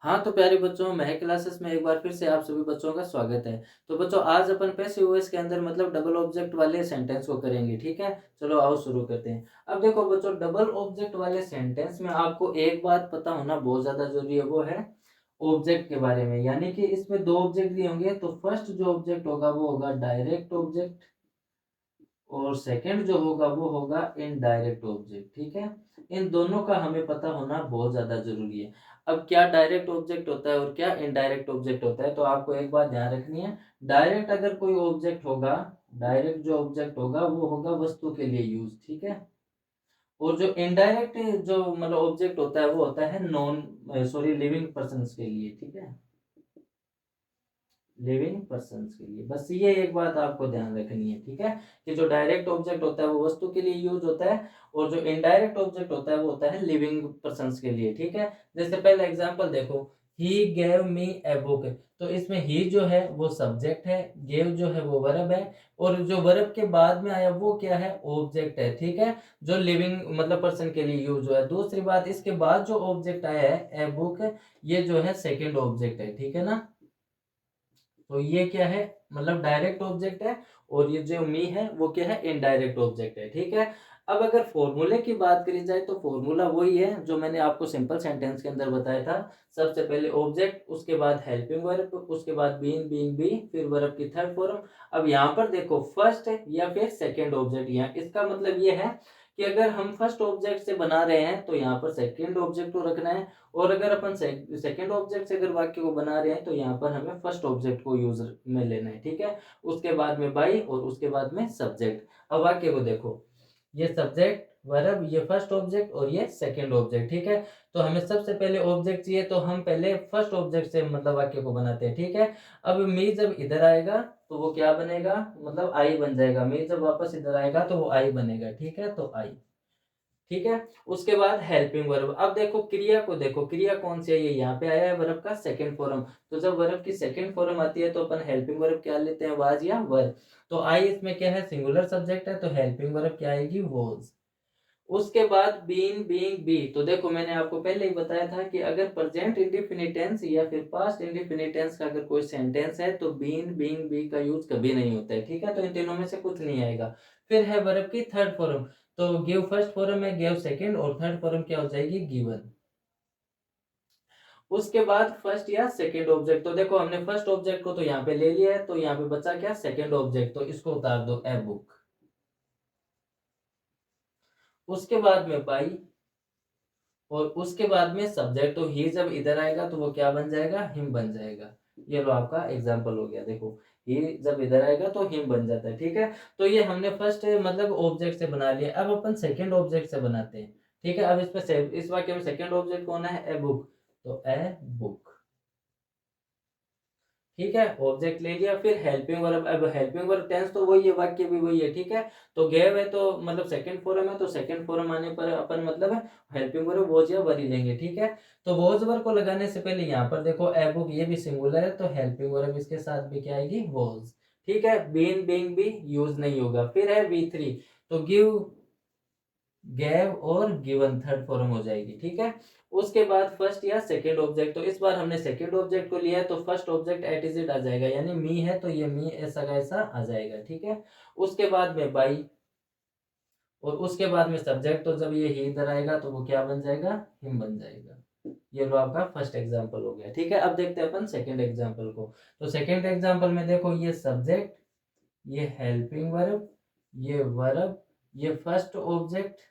हाँ, तो प्यारे बच्चों, महक क्लासेस में एक बार फिर से आप सभी बच्चों का स्वागत है। तो बच्चों, आज अपन पैसिव वॉइस के अंदर मतलब डबल ऑब्जेक्ट वाले सेंटेंस को करेंगे, ठीक है? चलो आओ शुरू करते हैं। अब देखो बच्चों, डबल ऑब्जेक्ट वाले सेंटेंस में आपको एक बात पता होना बहुत ज़्यादा ज़रूरी है, वो है ऑब्जेक्ट के बारे में। यानी कि इसमें 2 ऑब्जेक्ट दिए होंगे, तो फर्स्ट जो ऑब्जेक्ट होगा वो होगा डायरेक्ट ऑब्जेक्ट और सेकंड जो होगा वो होगा इनडायरेक्ट ऑब्जेक्ट, ठीक है? इन दोनों का हमें पता होना बहुत ज़्यादा ज़रूरी है। अब क्या डायरेक्ट ऑब्जेक्ट होता है और क्या इनडायरेक्ट ऑब्जेक्ट होता है, तो आपको एक बात ध्यान रखनी है। डायरेक्ट अगर कोई ऑब्जेक्ट होगा, डायरेक्ट जो ऑब्जेक्ट होगा वो होगा वस्तु के लिए यूज़, ठीक है? और जो इनडायरेक्ट जो मतलब ऑब्जेक्ट होता है वो होता है लिविंग पर्सन्स के लिए, ठीक है? लिविंग पर्सन्स के लिए। बस ये एक बात आपको ध्यान रखनी है, ठीक है? कि जो डायरेक्ट ऑब्जेक्ट होता है वो वस्तु के लिए यूज होता है और जो इनडायरेक्ट ऑब्जेक्ट होता है वो होता है लिविंग पर्सन्स के लिए, ठीक है? जैसे पहला एग्जांपल देखो, he gave me a book. तो इसमें ही जो है वो सब्जेक्ट है, गेव जो है वो वर्ब है और जो वर्ब के बाद में आया वो क्या है, ऑब्जेक्ट है, ठीक है? जो लिविंग मतलब पर्सन के लिए यूज हुआ है। दूसरी बात, इसके बाद जो ऑब्जेक्ट आया है ए बुक, ये जो है सेकेंड ऑब्जेक्ट है, ठीक है ना? तो ये क्या है, मतलब डायरेक्ट ऑब्जेक्ट है और ये जो मी है वो क्या है, इनडायरेक्ट ऑब्जेक्ट है, ठीक है? अब अगर फॉर्मूले की बात करी जाए तो फॉर्मूला वही है जो मैंने आपको सिंपल सेंटेंस के अंदर बताया था। सबसे पहले ऑब्जेक्ट, उसके बाद हेल्पिंग वर्ब, उसके बाद बीइंग बी, फिर वर्ब की थर्ड फॉर्म। अब यहाँ पर देखो, फर्स्ट या फिर सेकेंड ऑब्जेक्ट, यहाँ इसका मतलब ये है कि अगर हम फर्स्ट ऑब्जेक्ट से बना रहे हैं तो यहाँ पर सेकेंड ऑब्जेक्ट को रखना है और अगर अपन सेकेंड ऑब्जेक्ट से अगर वाक्य को बना रहे हैं तो यहाँ पर हमें फर्स्ट ऑब्जेक्ट को यूज में लेना है, ठीक है? उसके बाद में बाई और उसके बाद में सब्जेक्ट। अब वाक्य को देखो, ये सब्जेक्ट वर्ब, ये फर्स्ट ऑब्जेक्ट और ये सेकंड ऑब्जेक्ट, ठीक है? तो हमें सबसे पहले ऑब्जेक्ट चाहिए तो हम पहले फर्स्ट ऑब्जेक्ट से मतलब वाक्य को बनाते हैं, ठीक है? अब मी जब इधर आएगा तो वो क्या बनेगा, मतलब आई बन जाएगा। मी जब वापस इधर आएगा तो वो आई बनेगा, ठीक है? तो आई, ठीक है? उसके बाद हेल्पिंग वर्ब। अब देखो क्रिया को देखो, क्रिया कौन सी है, ये यहाँ पे आया है वर्ब का सेकंड फॉर्म। तो जब वर्ब की सेकंड फॉर्म आती है तो अपन हेल्पिंग वर्ब क्या लेते हैं, वाज या वर। तो आई इसमें क्या है, सिंगुलर सब्जेक्ट है, तो हेल्पिंग वर्ब क्या आएगी, वॉज। उसके बाद बीन बीइंग बी। तो देखो मैंने आपको पहले ही बताया था कि अगर प्रेजेंट इंडेफिनिट टेंस या फिर पास्ट इंडेफिनिट टेंस का अगर कोई सेंटेंस है तो बीन बीइंग बी का यूज कभी नहीं होता है, ठीक है? तो इन तीनों में से कुछ नहीं आएगा। फिर है वर्ब की थर्ड फॉर्म। तो गिव फर्स्ट फॉर्म है, गिव सेकंड और थर्ड फॉर्म क्या हो जाएगी, गिवन। उसके बाद फर्स्ट या सेकंड ऑब्जेक्ट। तो देखो हमने फर्स्ट ऑब्जेक्ट को तो यहाँ पे ले लिया है, तो यहाँ पे बचा क्या, सेकंड ऑब्जेक्ट। तो इसको उतार दो, ए बुक। उसके बाद में बाई और उसके बाद में सब्जेक्ट। तो ही जब इधर आएगा तो वो क्या बन जाएगा, हिम बन जाएगा। ये लो आपका एग्जाम्पल हो गया, देखो ही जब इधर आएगा तो हिम बन जाता है, ठीक है? तो ये हमने फर्स्ट मतलब ऑब्जेक्ट से बना लिया। अब अपन सेकंड ऑब्जेक्ट से बनाते हैं, ठीक है? अब इसमें इस वाक्य में सेकंड ऑब्जेक्ट कौन है, ए बुक। तो ए बुक, ठीक है? ऑब्जेक्ट ले लिया। फिर हेल्पिंग वर्ब। अब हेल्पिंग वर्ब टेंस तो वही है, वाक्य भी वही है, ठीक है? तो गेव है तो मतलब सेकंड फॉर्म है, तो सेकंड फॉर्म आने पर अपन मतलब हेल्पिंग वर्ब वॉज या वर ही लेंगे, ठीक है? तो वॉज वर को लगाने से पहले यहाँ पर देखो ए बुक, ये भी सिंगुलर है, तो हेल्पिंग वर्ब इसके साथ भी क्या आएगी, वॉज, ठीक है? बीन बीइंग भी यूज नहीं होगा। फिर है V3। तो गिव, गैव और गिवन थर्ड फॉर्म हो जाएगी, ठीक है? उसके बाद फर्स्ट या सेकंड ऑब्जेक्ट। तो इस बार हमने सेकंड ऑब्जेक्ट को लिया है तो first object at is it आ जाएगा, यानी मी है तो ये मी ऐसा का ऐसा आ जाएगा, ठीक है? उसके बाद में बाई और उसके बाद में सब्जेक्ट। तो जब ये ही इधर आएगा तो वो क्या बन जाएगा, हिम बन जाएगा। ये लो आपका फर्स्ट एग्जाम्पल हो गया, ठीक है? अब देखते हैं अपन सेकेंड एग्जाम्पल को। तो सेकेंड एग्जाम्पल में देखो, ये सब्जेक्ट, ये हेल्पिंग वर्ब, ये वर्ब, ये फर्स्ट ऑब्जेक्ट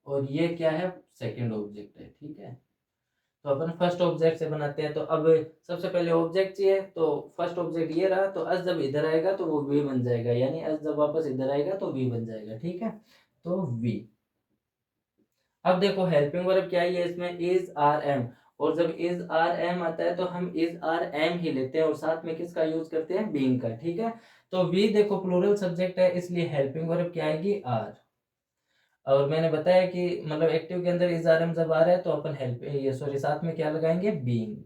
और ये क्या है, सेकंड ऑब्जेक्ट है, ठीक है? तो अपन फर्स्ट ऑब्जेक्ट से बनाते हैं। तो अब सबसे पहले ऑब्जेक्ट चाहिए, तो फर्स्ट ऑब्जेक्ट ये रहा, तो अस जब इधर आएगा तो वो वी बन जाएगा, यानी अस जब वापस इधर आएगा तो वी बन जाएगा, ठीक है? तो वी। अब देखो हेल्पिंग वर्ब क्या है, ये इसमें इज आर एम। और जब इज आर एम आता है तो हम इज आर एम ही लेते हैं और साथ में किसका यूज करते हैं, बीइंग का, ठीक है? तो वी देखो प्लूरल सब्जेक्ट है, इसलिए हेल्पिंग वर्ब क्या आएगी, आर। और मैंने बताया कि मतलब एक्टिव के अंदर इज आर एम जब आ रहा है तो अपन हेल्प ये सॉरी साथ में क्या लगाएंगे, बीइंग।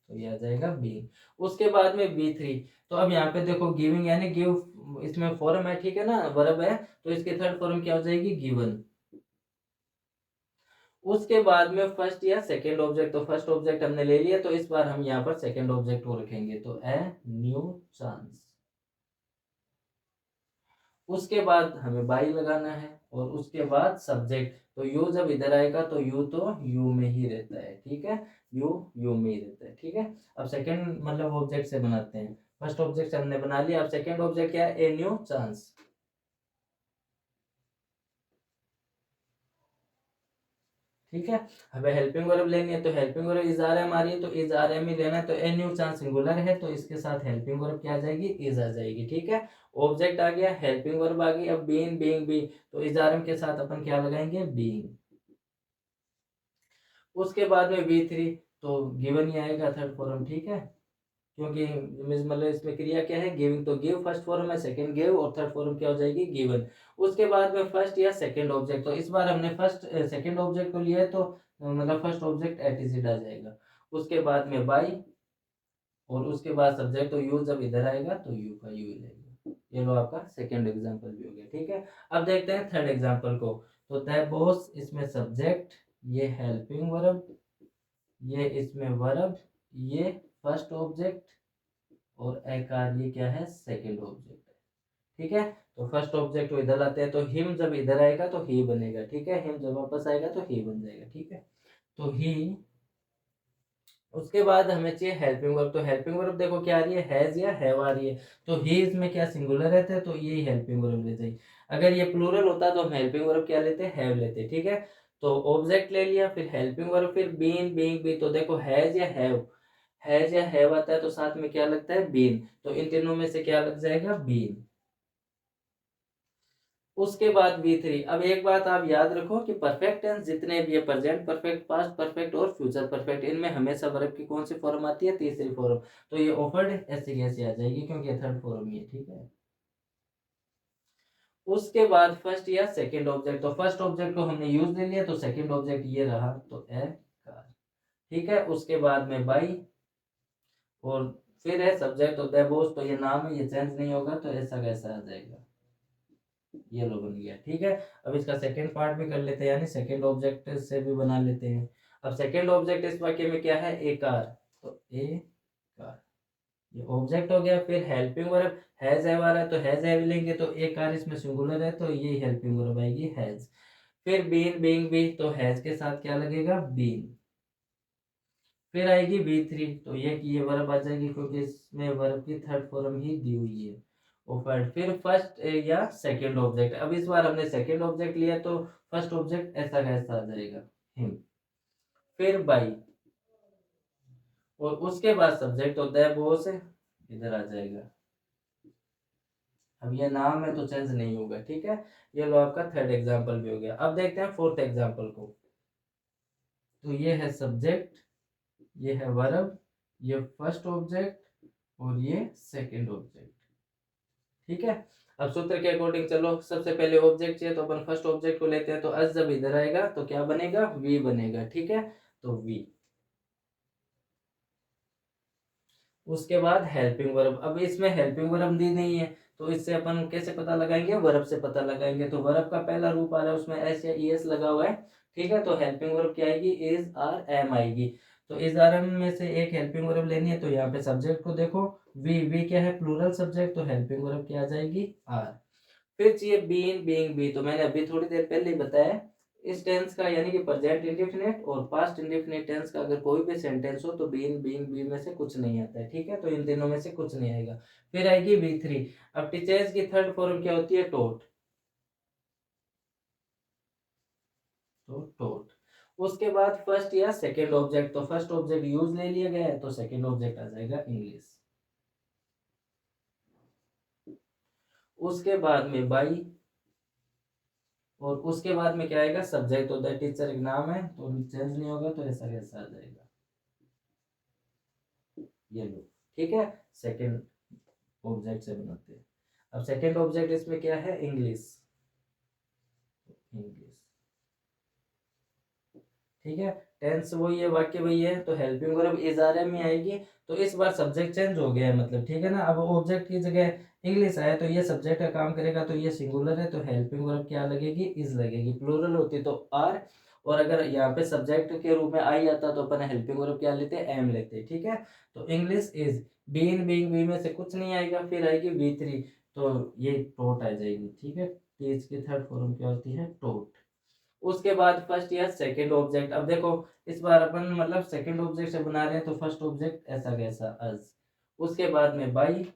तो ये आ जाएगा बीइंग। उसके बाद में B3। तो अब यहाँ पे देखो गिविंग यानी गिव, इसमें फॉर्म है, ठीक है ना, वर्ब है, तो इसकी थर्ड फॉर्म क्या हो जाएगी, गिवन। उसके बाद में फर्स्ट या सेकंड ऑब्जेक्ट, तो फर्स्ट ऑब्जेक्ट हमने ले लिया, तो इस बार हम यहाँ पर सेकंड ऑब्जेक्ट को रखेंगे, तो ए न्यू चांस। उसके बाद हमें बाई लगाना है और उसके बाद सब्जेक्ट, तो यू जब इधर आएगा तो यू तो यू में ही रहता है, ठीक है, यू में ही रहता है, ठीक है। अब सेकंड मतलब ऑब्जेक्ट से बनाते हैं, फर्स्ट ऑब्जेक्ट हमने बना लिया, अब सेकंड ऑब्जेक्ट क्या है, ए न्यू चांस, ठीक है। हमें हेल्पिंग वर्ब लेनी है, तो helping verb is are am आ रही है, तो इज आर एम ही लेना है, तो ए न्यू चांस सिंगुलर है, तो इसके साथ हेल्पिंग वर्ब क्या आ जाएगी, इज आ जाएगी, ठीक है। ऑब्जेक्ट आ गया, हेल्पिंग वर्ब आ गई, अब बीइंग बीइंग बी, तो इज आर एम के साथ अपन क्या लगाएंगे, बीइंग। उसके बाद में बी थ्री, तो गिवन ही आएगा थर्ड फॉर्म, ठीक है, क्योंकि मतलब इसमें क्रिया क्या है, गिविंग, तो गिव फर्स्ट फॉर्म है, सेकंड गिव और थर्ड फॉर्म क्या हो जाएगी, गिवन। उसके बाद में फर्स्ट या सेकंड ऑब्जेक्ट, तो इस बार हमने फर्स्ट सेकंड ऑब्जेक्ट को लिया है, तो मतलब फर्स्ट ऑब्जेक्ट एटीसीड आ जाएगा। उसके बाद में बाई और उसके बाद सब्जेक्ट, तो यू जब इधर आएगा तो यू का यू ही लगेगा। ये लो आपका सेकंड एग्जांपल भी हो गया, ठीक है। अब देखते हैं थर्ड एग्जांपल को, तो द बॉस, इसमें सब्जेक्ट, ये हेल्पिंग वर्ब, ये इसमें वर्ब, ये फर्स्ट ऑब्जेक्ट और एकार ये क्या है, सेकंड ऑब्जेक्ट है, ठीक है। तो फर्स्ट ऑब्जेक्ट को इधर लाते हैं, तो हिम जब इधर आएगा तो ही बनेगा, ठीक है, हिम जब वापस आएगा तो ही बन जाएगा, ठीक है, तो ही। उसके बाद हमें चाहिए हेल्पिंग वर्ब, तो हेल्पिंग वर्ब देखो क्या आ रही है, हैज या हैव आ रही है, तो ही इसमें क्या सिंगुलर रहता है, तो ये हेल्पिंग वर्ब ले जाइए। अगर ये प्लूरल होता तो हम हेल्पिंग वर्ब क्या लेते, हैव लेते, ठीक है। तो ऑब्जेक्ट ले लिया, फिर हेल्पिंग वर्ब, फिर बीन बीइंग बी, तो देखो हैज या हैव आता है, तो साथ में क्या लगता है, बीन, तो इन तीनों में से क्या लग जाएगा, बीन। उसके बाद बी थ्री, अब एक बात आप याद रखो कि परफेक्ट टेंस जितने भी है, प्रेजेंट परफेक्ट, पास्ट परफेक्ट और फ्यूचर परफेक्ट, इनमें हमेशा वर्ब की कौन सी फॉर्म आती है, तीसरी फॉर्म, तो ये ऑफर्ड ऐसे कैसे आ जाएगी, क्योंकि ये थर्ड फॉर्म ही है, ठीक है। उसके बाद फर्स्ट या सेकंड ऑब्जेक्ट, तो फर्स्ट ऑब्जेक्ट को हमने यूज ले लिया, तो सेकंड ऑब्जेक्ट ये रहा, तो ए कार, ठीक है। उसके बाद में बाई और फिर है सब्जेक्ट, तो द बॉस, तो ये नाम है, ये चेंज नहीं होगा, तो ऐसा कैसा आ जाएगा, ये लो बन गया, ठीक है। अब इसका सेकंड पार्ट भी कर लेते हैं, यानी सेकंड ऑब्जेक्ट से भी बना लेते हैं। अब सेकंड ऑब्जेक्ट इस वाक्य में क्या है, ए कार, तो ए कार, ये ऑब्जेक्ट हो गया। फिर हेल्पिंग वर्ब, हैज हैव आ रहा है, तो हैज हैव लेंगे, तो ए कार इसमें सिंगुलर है, तो ये हेल्पिंग वर्ब आएगी हैज। फिर बीन बीइंग बी, तो हैज के साथ क्या लगेगा, बीन। फिर आएगी बी थ्री, तो ये वर्ब आ जाएगी, क्योंकि इसमें वर्ब की थर्ड फॉर्म ही दी हुई है, ऑफर्ड। फिर फर्स्ट या सेकंड ऑब्जेक्ट, अब इस बार हमने सेकंड ऑब्जेक्ट लिया, तो फर्स्ट ऑब्जेक्ट ऐसा कैसा आ जाएगा, हिम। फिर बाई और उसके बाद सब्जेक्ट होता है बॉस, इधर आ जाएगा। अब ये नाम है तो चेंज नहीं होगा, ठीक है। ये लो आपका थर्ड एग्जाम्पल भी हो गया। अब देखते हैं फोर्थ एग्जाम्पल को, तो ये है सब्जेक्ट, ये है वर्ब, ये फर्स्ट ऑब्जेक्ट और ये सेकंड ऑब्जेक्ट, ठीक है। अब सूत्र के अकॉर्डिंग चलो, सबसे पहले ऑब्जेक्ट चाहिए, तो अपन फर्स्ट ऑब्जेक्ट को लेते हैं, तो अस जब इधर आएगा तो क्या बनेगा, वी बनेगा, ठीक है, तो वी। उसके बाद हेल्पिंग वर्ब, अब इसमें हेल्पिंग वर्ब दी नहीं है, तो इससे अपन कैसे पता लगाएंगे, वर्ब से पता लगाएंगे, तो वर्ब का पहला रूप आ रहा है, उसमें एस या ई एस लगा हुआ है, ठीक है। तो हेल्पिंग वर्ब क्या आएगी, इज आर एम आएगी, तो इज आर एम में से एक हेल्पिंग वर्ब लेनी है, तो यहाँ पे सब्जेक्ट को देखो, वी क्या है, प्लूरल सब्जेक्ट, तो हेल्पिंग वर्ब क्या आ जाएगी, आर। फिर चाहिए बीइंग बीइंग बी, तो मैंने अभी थोड़ी देर पहले ही बताया, इस टेंस का यानी कि प्रेजेंट इंडेफिनिट और पास्ट इंडेफिनिट टेंस का अगर कोई भी सेंटेंस हो, तो बीइंग बीइंग बी में से कुछ नहीं आता है, ठीक है, तो इन तीनों में से कुछ नहीं आएगा। फिर आएगी बी थ्री, अब टीचर्स की थर्ड फॉर्म क्या होती है, टोट, तो टोट। उसके बाद फर्स्ट या सेकेंड ऑब्जेक्ट, तो फर्स्ट ऑब्जेक्ट यूज ले लिया गया है, तो सेकेंड ऑब्जेक्ट आ जाएगा इंग्लिश। उसके बाद में बाई और उसके बाद में क्या आएगा, सब्जेक्ट, तो दैट टीचर एक नाम है, तो चेंज नहीं होगा, तो ऐसा कैसा आ जाएगा, ये लो, ठीक है। सेकंड ऑब्जेक्ट से बनाते हैं। अब सेकंड ऑब्जेक्ट इसमें क्या है, इंग्लिश, इंग्लिश, ठीक है। टेंस वही है, वाक्य वही है, तो helping verb is are am में आएगी, तो इस बार सब्जेक्ट चेंज हो गया है, मतलब, ठीक है ना। अब ऑब्जेक्ट की जगह इंग्लिश आया, तो ये सब्जेक्ट का काम करेगा, तो ये सिंगुलर है, तो हेल्पिंग वर्ब क्या लगेगी, इज लगेगी, प्लूरल होती तो आर, और अगर यहाँ पे सब्जेक्ट के रूप में आई आता तो अपन हेल्पिंग वर्ब क्या लेते हैं, एम लेते हैं, ठीक है। तो English is, been being be में से कुछ नहीं आएगा, फिर आएगी V3, तो ये टोट आ जाएगी, ठीक है। टीच की थर्ड फॉर्म क्या होती है, टोट। उसके बाद फर्स्ट या सेकंड ऑब्जेक्ट, अब देखो इस बार अपन मतलब सेकंड ऑब्जेक्ट से बना रहे हैं, तो फर्स्ट ऑब्जेक्ट ऐसा कैसा, अस, उसके बाद में बाई,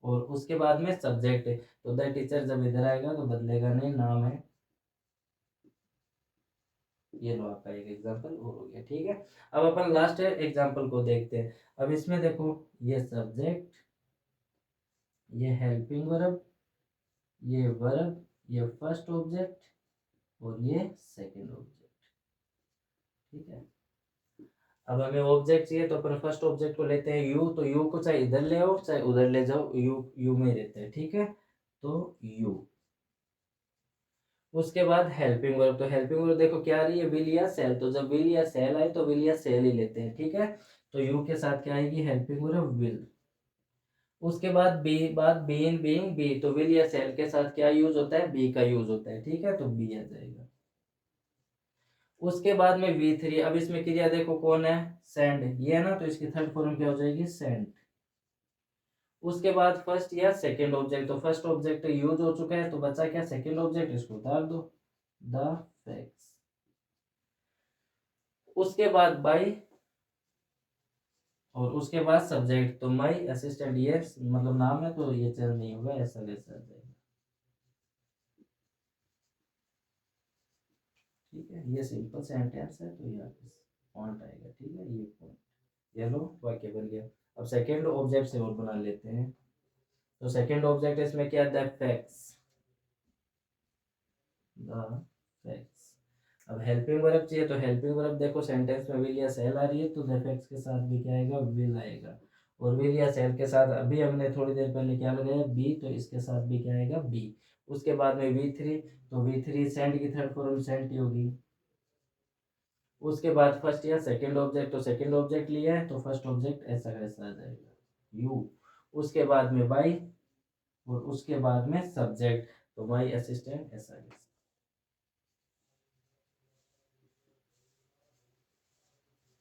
और उसके बाद में सब्जेक्ट है, तो द टीचर जब इधर आएगा तो बदलेगा नहीं, नाम है। ये लो आपका एक एग्जांपल और हो गया, ठीक है। अब अपन लास्ट एग्जांपल को देखते हैं। अब इसमें देखो, ये सब्जेक्ट, ये हेल्पिंग वर्ब, ये वर्ब, ये फर्स्ट ऑब्जेक्ट, और ये सेकंड ऑब्जेक्ट, ठीक है। अब हमें ऑब्जेक्ट चाहिए, तो अपन फर्स्ट ऑब्जेक्ट को लेते हैं यू, तो यू को चाहे इधर ले आओ चाहे उधर ले जाओ, यू यू में रहते हैं, ठीक है। तो यू, उसके बाद हेल्पिंग वर्ब, तो हेल्पिंग वर्ब देखो क्या आ रही है, विल या सेल, तो जब विल या सेल आए तो विल या सेल ही लेते हैं, ठीक है। तो यू के साथ क्या आएगी, हेल्पिंग वर्ब विल। उसके बाद बीइंग बीइंग बी, तो विल या सेल के साथ क्या यूज होता है, बी का यूज होता है, ठीक है, तो बी आ जाएगा। उसके बाद में V3, अब इसमें क्रिया देखो कौन है, सेंड, ये है ना, तो इसकी थर्ड फॉर्म क्या हो जाएगी, सेंड। उसके बाद फर्स्ट या सेकंड ऑब्जेक्ट, तो फर्स्ट ऑब्जेक्ट यूज हो चुका है, तो बचा क्या, सेकंड ऑब्जेक्ट, इसको उतार दो, द फैक्ट्स। उसके बाद बाई, और उसके बाद सब्जेक्ट, तो माई असिस्टेंट, ये मतलब नाम है, तो ये चेंज नहीं होगा, ऐसा वैसा आ जाएगा, ठीक है। ये सिंपल सेंटेंस है, तो यहाँ पे पॉइंट आएगा, ठीक है, ये पॉइंट, ये लो वाक्य बन गया। अब सेकंड ऑब्जेक्ट से और बना लेते हैं। तो सेकंड ऑब्जेक्ट इसमें क्या, द फैक्ट्स, द फैक्ट्स। अब हेल्पिंग वर्ब चाहिए, तो हेल्पिंग वर्ब देखो सेंटेंस में विल या सेल आ रही है, तो द फैक्ट्स के साथ भी क्या आएगा, विल आएगा। और विल या सेल के साथ अभी हमने थोड़ी देर पहले क्या लगाया, बी, तो इसके साथ भी क्या आएगा, बी। उसके बाद में V3, तो V3 सेंड की थर्ड फॉर्म सेंट ही होगी। उसके बाद फर्स्ट या सेकंड ऑब्जेक्ट, तो सेकंड ऑब्जेक्ट लिया है, तो फर्स्ट ऑब्जेक्ट ऐसा कैसा आ जाएगा, यू। उसके बाद में बाई, और उसके बाद में सब्जेक्ट, तो माई असिस्टेंट ऐसा कैसा।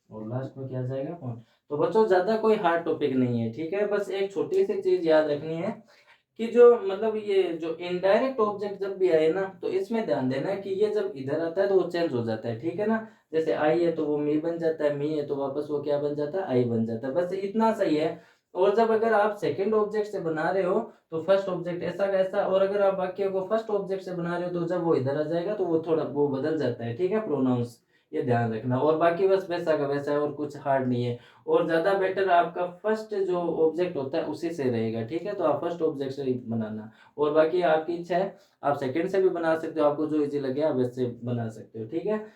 और लास्ट में क्या जाएगा, कौन। तो बच्चों ज्यादा कोई हार्ड टॉपिक नहीं है, ठीक है। बस एक छोटी सी चीज याद रखनी है कि जो मतलब ये जो इनडायरेक्ट ऑब्जेक्ट जब भी आए ना, तो इसमें ध्यान देना है कि ये जब इधर आता है तो वो चेंज हो जाता है, ठीक है ना। जैसे आई है तो वो मी बन जाता है, मी है तो वापस वो क्या बन जाता है, आई बन जाता है, बस इतना सही है। और जब अगर आप सेकंड ऑब्जेक्ट से बना रहे हो, तो फर्स्ट ऑब्जेक्ट ऐसा कैसा, और अगर आप वाक्य को फर्स्ट ऑब्जेक्ट से बना रहे हो, तो जब वो इधर आ जाएगा तो वो थोड़ा वो बदल जाता है, ठीक है, प्रोनाउंस, ये ध्यान रखना। और बाकी बस वैसा का वैसा है, और कुछ हार्ड नहीं है। और ज्यादा बेटर आपका फर्स्ट जो ऑब्जेक्ट होता है उसी से रहेगा, ठीक है। तो आप फर्स्ट ऑब्जेक्ट से ही बनाना, और बाकी आपकी इच्छा है, आप सेकंड से भी बना सकते हो, आपको जो इजी लगे आप वैसे बना सकते हो, ठीक है।